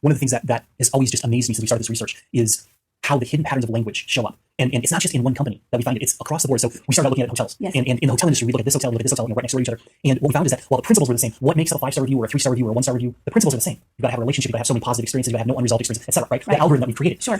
one of the things that has always just amazed me since we started this research is how the hidden patterns of language show up. And it's not just in one company that we find it, it's across the board. So we started out looking at hotels. Yes. And in the hotel industry, we look at this hotel, we look at this hotel, right next to each other. And what we found is that while the principles were the same, what makes up a 5-star review or a 3-star review or a 1-star review, the principles are the same. You've got to have a relationship, you've got to have so many positive experiences, you've got to have no unresolved experiences, etc. Right? The algorithm that we've created. Sure.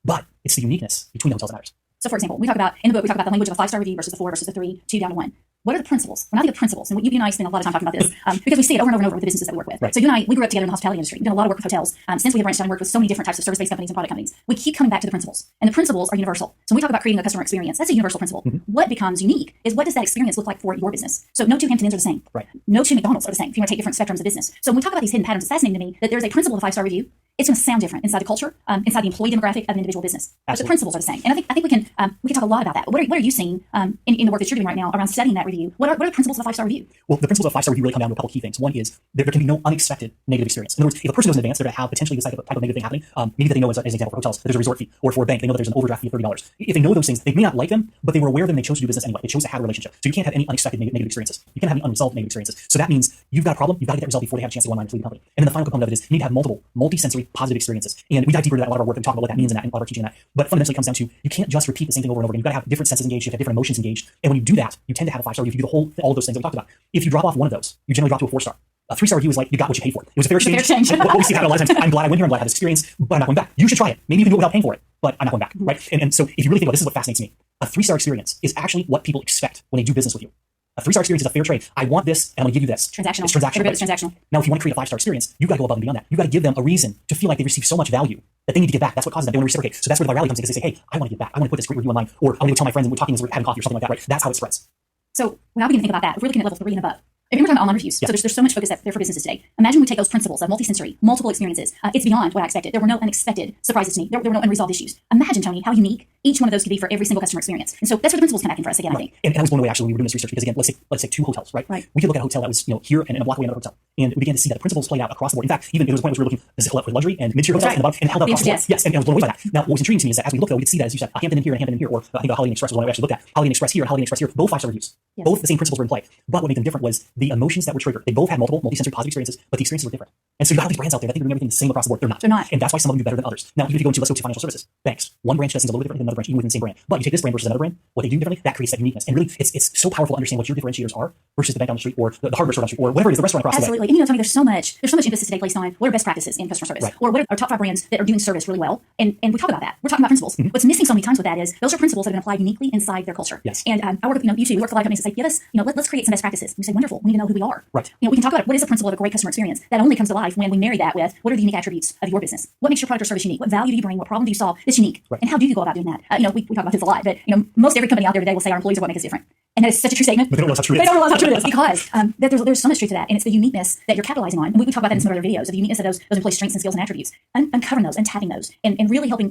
But it's the uniqueness between the hotels that matters. So for example, in the book, we talk about the language of a 5-star review versus a 4 versus a 3, 2 down to 1. What are the principles? When I think of principles, and you and I spend a lot of time talking about this, because we see it over and over and over with the businesses that we work with. Right. So you and I, we grew up together in the hospitality industry. We've done a lot of work with hotels. Since we have branched out and worked with so many different types of service-based companies and product companies, we keep coming back to the principles. And the principles are universal. So when we talk about creating a customer experience, that's a universal principle. Mm-hmm. What becomes unique is what does that experience look like for your business? So no two Hampton Inns are the same. Right. No two McDonald's are the same if you want to take different spectrums of business. So when we talk about these hidden patterns, it's fascinating to me that there's a principle of a 5-star review. It's going to sound different inside the culture, inside the employee demographic of an individual business. Absolutely. But the principles are the same. And I think we can talk a lot about that. What are you seeing in the work that you're doing right now around studying that review? What are the principles of a 5-star review? Well, the principles of a 5-star review really come down to a couple key things. One is there can be no unexpected negative experience. In other words, if a person goes in advance, they're going to have potentially this type of negative thing happening. Maybe that they know, as an example for hotels, that there's a resort fee, or for a bank, they know that there's an overdraft fee of $30. If they know those things, they may not like them, but they were aware of them. They chose to do business anyway. They chose to have a relationship. So you can't have any unexpected negative experiences. You can't have any unresolved negative experiences. So that means you've got a problem. You've got to get that resolved before they have a chance to go online and leave the company. And then the final component of it is you need to have multiple, multi-sensory positive experiences. And we dive deeper into that in a lot of our work and talk about what that means in that, and a lot of our teaching in that. But fundamentally, it comes down to you can't just repeat the same thing over and over again. You've got to have different senses engaged. You have different emotions engaged. And when you do that, you tend to have a 5-star review. If you do all of those things that we talked about. If you drop off one of those, you generally drop to a 4-star. A 3-star review is like you got what you paid for. It was a fair exchange. What we see happen a lot of times. I'm glad I went here. I'm glad I had this experience, but I'm not going back. You should try it. Maybe you can do it without paying for it, but I'm not going back. Right? And so if you really think about it, this is what fascinates me. A 3-star experience is actually what people expect when they do business with you. A 3-star experience is a fair trade. I want this, and I'm going to give you this. Transactional. It's transactional. It's transactional. Now, if you want to create a 5-star experience, you've got to go above and beyond that. You've got to give them a reason to feel like they receive so much value that they need to give back. That's what causes them. They want to reciprocate. So that's where the virality comes in, because they say, hey, I want to give back. I want to put this great review online, or I want to tell my friends and we're talking as we're having coffee or something like that, right? That's how it spreads. So when I begin to think about that, if we're looking at level 3 and above, if we're talking about online reviews, yes. So there's so much focus there for businesses today. Imagine we take those principles of multi-sensory, multiple experiences. It's beyond what I expected. There were no unexpected surprises to me. There were no unresolved issues. Imagine, Tony, how unique each one of those could be for every single customer experience. And so that's where the principles come back in for us again, right. I think. And I was blown away actually when we were doing this research, because again, let's say 2 hotels, right? Right. We could look at a hotel that was here and a block away another hotel, and we began to see that the principles played out across the board. In fact, even there was a point where we were looking at this for luxury and mid-tier hotels Right. and the bottom, and held up across the board. Yes. Yes, and I was blown away by that. Now, what was intriguing to me is that as we looked, though, we could see that, as you said, a Hampton Inn here and Hampton Inn here, or I think a Holiday Inn Express was one we actually looked at. Holiday Inn Express here and Holiday Inn Express here, both 5-star reviews. Yes. Both the same principles were in play. But what made them different was the emotions that were triggered. They both had multiple multi-sensory positive experiences, but the experiences were different. And so you got all these brands out there that think they're doing everything the same across the board. They're not. They're not. And that's why some of them do better than others. Now, even if you go into, let's go to financial services, banks, one branch does things a little bit different than another branch, even within the same brand. But you take this brand versus another brand, what they do differently, that creates that uniqueness. And really, it's so powerful to understand what your differentiators are versus the bank down the street, or the hardware store down the street, or whatever it is, the restaurant across Absolutely. the way. And Tony, there's so much emphasis today placed on what are best practices in customer service, Right. or what are top 5 brands that are doing service really well. And we talk about that. We're talking about principles. Mm-hmm. What's missing so many times with that is those are principles that have been applied uniquely inside their culture. Yes. And I work with, you too, we work with a lot of companies that say, give us, let's create some best practices. We say, wonderful. We need to know who we are. Right. We can talk about it. What is the principle of a great customer experience? That only comes to life when we marry that with what are the unique attributes of your business? What makes your product or service unique? What value do you bring? What problem do you solve that's unique? Right. And how do you go about doing that? We talk about this a lot, but most every company out there today will say our employees are what make us different. And that is such a true statement. But they don't realize how true it is. They don't realize how true it is, because there's so much truth to that, and it's the uniqueness that you're capitalizing on. And we talk about that in some of our other videos, of the uniqueness of those employee strengths and skills and attributes, uncovering those and tapping those, and really helping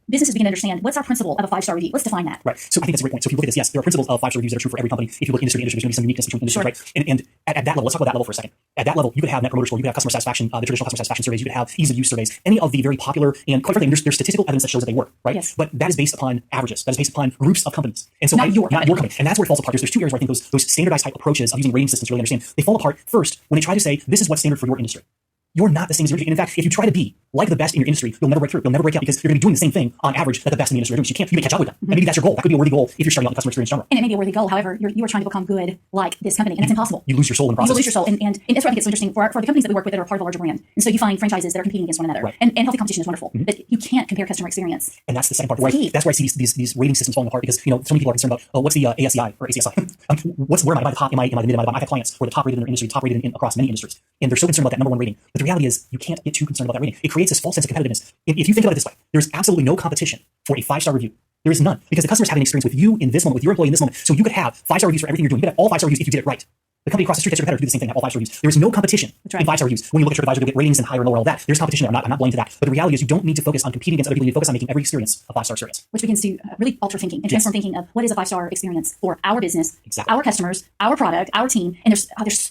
businesses begin to understand what's our principle of a 5-star review. Let's define that. Right. So I think that's a great point. So if you look at this, yes, there are principles of 5-star reviews that are true for every company. If you look industry to industry, there's going to be some uniqueness between industries, Sure. right? And at that level, let's talk about that level for a second. At that level, you could have net promoter score, you could have customer satisfaction, the traditional customer satisfaction surveys, you could have ease of use surveys, any of the very popular, and quite frankly, there's statistical evidence that shows that they work, right? Yes. But that is based upon averages. That is based upon groups of companies. And so Not your company. And that's where it falls apart. There's 2 areas where I think those standardized type approaches of using rating systems to really understand, they fall apart first when they try to say, this is what's standard for your industry. You're not the same as your industry. And in fact, if you try to be like the best in your industry, you'll never break through. You'll never break out, because you're going to be doing the same thing on average that the best in the industry are doing. So you can't catch up with them. Mm-hmm. And maybe that's your goal. That could be a worthy goal if you're starting out in the customer experience genre. And it may be a worthy goal. However, you are trying to become good like this company, and it's impossible. You lose your soul in the process. You lose your soul. And that's where I think it's so interesting for the companies that we work with that are part of a larger brand. And so you find franchises that are competing against one another. Right. And healthy competition is wonderful. Mm-hmm. But you can't compare customer experience. And that's the second part. Right? That's where I see these rating systems falling apart, because so many people are concerned about what's the ASEI or ACSI? Where am I? Am I the top? Am I the mid? Am I the bottom? I've had clients who are the top rated in their industry, top rated across many industries, and they're so concerned about that number 1 rating. But the reality is, you can't get too concerned about that rating. It creates this false sense of competitiveness. If you think about it this way, there's absolutely no competition for a 5-star review. There is none, because the customer's having an experience with you in this moment, with your employee in this moment. So you could have 5-star reviews for everything you're doing. You could have all 5-star reviews if you did it right. The company across the street that's your competitor do the same thing, have all 5-star reviews. There is no competition in 5-star reviews. When you look at TripAdvisor, you'll get ratings and higher and lower, all that. There's competition there. I'm not blind to that. But the reality is, you don't need to focus on competing against other people. You need to focus on making every experience a 5-star experience. Which begins to really alter thinking and transform thinking of what is a 5-star experience for our business, exactly. our customers, our product, our team. And there's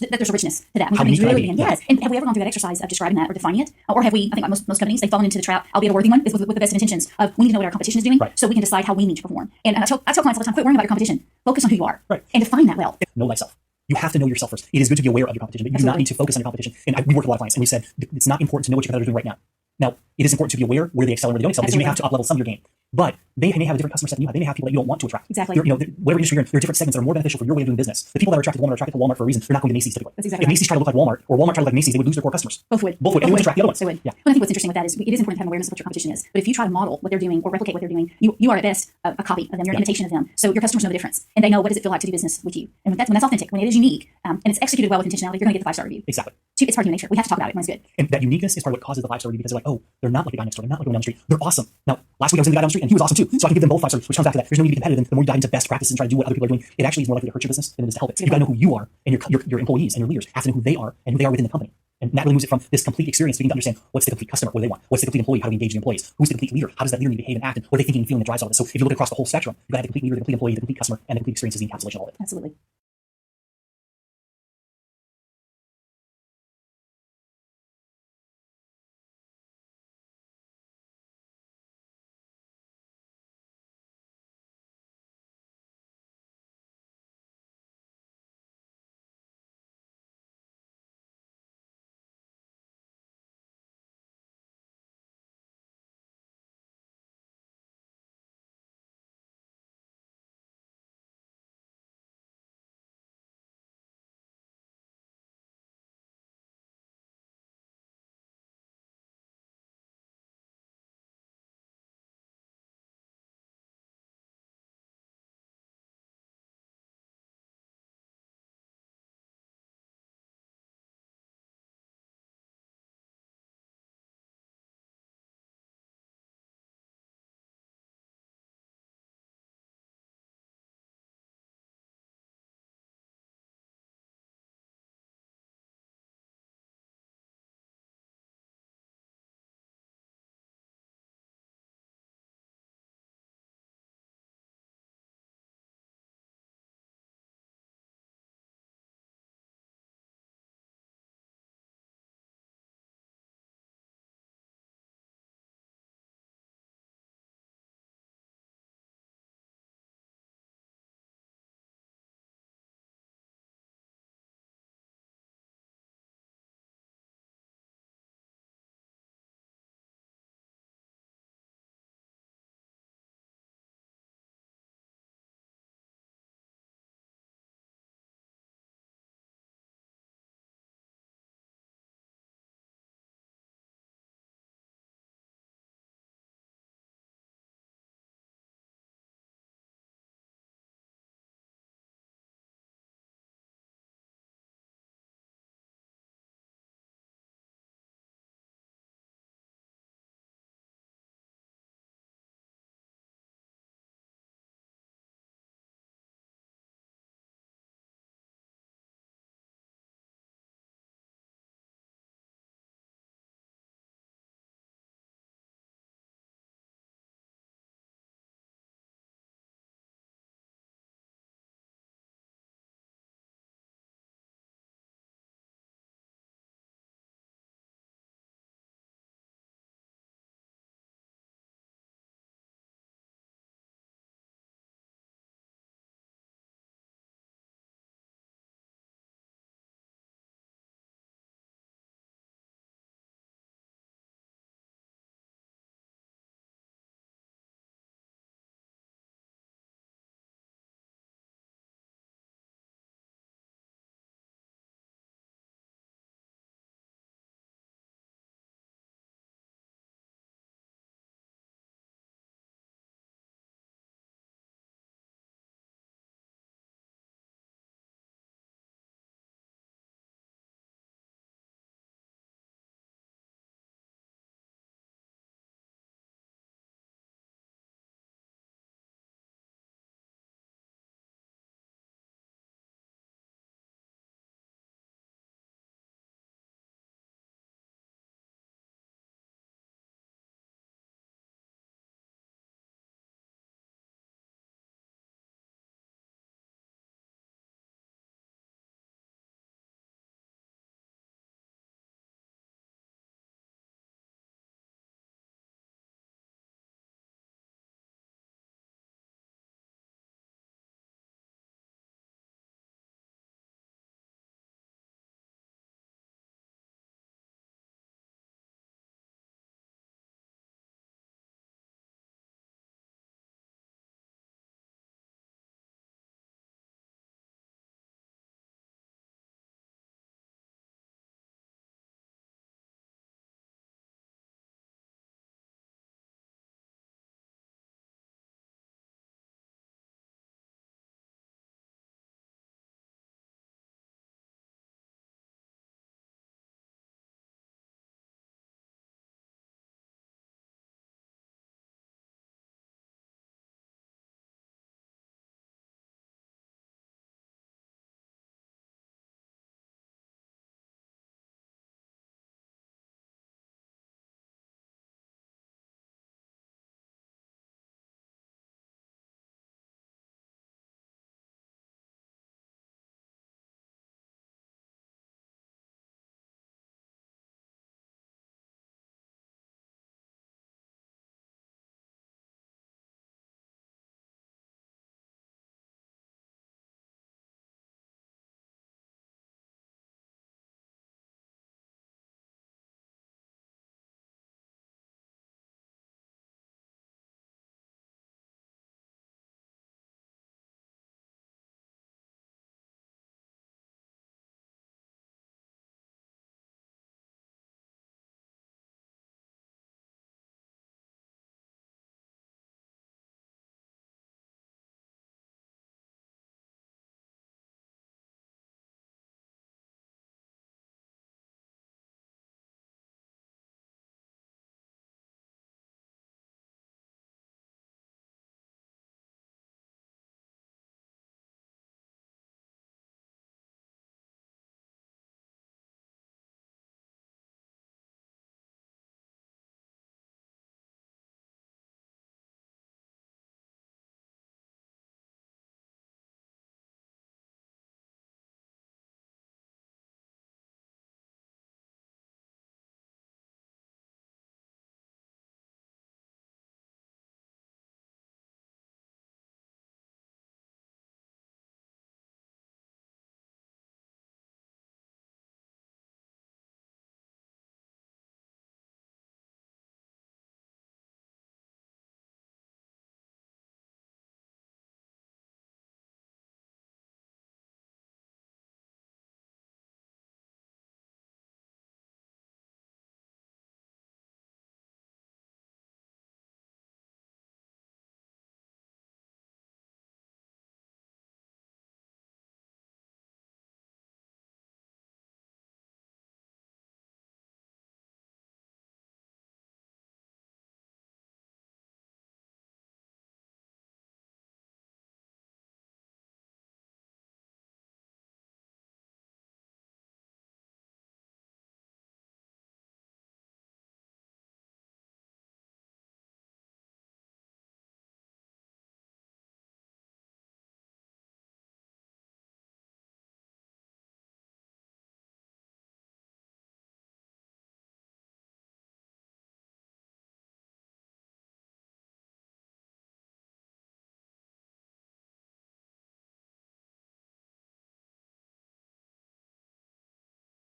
a richness to that. How unique can I be? Yes. And have we ever gone through that exercise of describing that or defining it? Or have we, I think like most companies, they've fallen into the trap, albeit a worthy one, is with the best of intentions of, we need to know what our competition is doing, right, so we can decide how we need to perform. And I tell clients all the time, quit worrying about your competition. Focus on who you are, right, and define that well. Know thyself. You have to know yourself first. It is good to be aware of your competition, but you do not need to focus on your competition. And we work with a lot of clients, and we said, it's not important to know what your competitors are doing right now. Now, it is important to be aware where they excel and where they don't excel, because you may have to up-level some of your game. But they may have a different customer set than you have. They may have people that you don't want to attract. Exactly. Whatever industry you're in, there are different segments that are more beneficial for your way of doing business. The people that are attracted to Walmart are attracted to Walmart for a reason. They're not going to Macy's typically. That's exactly If Macy's tried to look like Walmart or Walmart tried to look like Macy's, they would lose their core customers. Both would. And they would attract the other ones. They would. Yeah. Well, I think what's interesting with that is it is important to have awareness of what your competition is. But if you try to model what they're doing or replicate what they're doing, you are at best a copy of them. You're an imitation of them. So your customers know the difference, and they know what does it feel like to do business with you. And when that's authentic, when it is unique, and it's executed well with intentionality, you're going to get the 5-star review. Exactly. Two, it's part of human nature. We have to talk about it when it's good. And that uniqueness is part of what causes the 5-star review, because they're like, oh, they're not like the guy next door. They're not like the one down the street. They're awesome. Now, last week I was in the guy down the street, and he was awesome too. So I can give them both 5 stars, which comes back to that. There's no need to be competitive. And the more you dive into best practices and try to do what other people are doing, it actually is more likely to hurt your business than it is to help it. You got to know who you are, and your employees and your leaders have to know who they are and who they are within the company. And that really moves it from this complete experience to being to understand what's the complete customer, what do they want, what's the complete employee, how do we engage the employees, who's the complete leader, how does that leader need to behave and act, and what are they thinking and feeling that drives all this. So if you look across the whole spectrum, you've got to have the complete leader, the complete employee, the complete customer, and the complete experience is the encapsulation of all of it. Absolutely.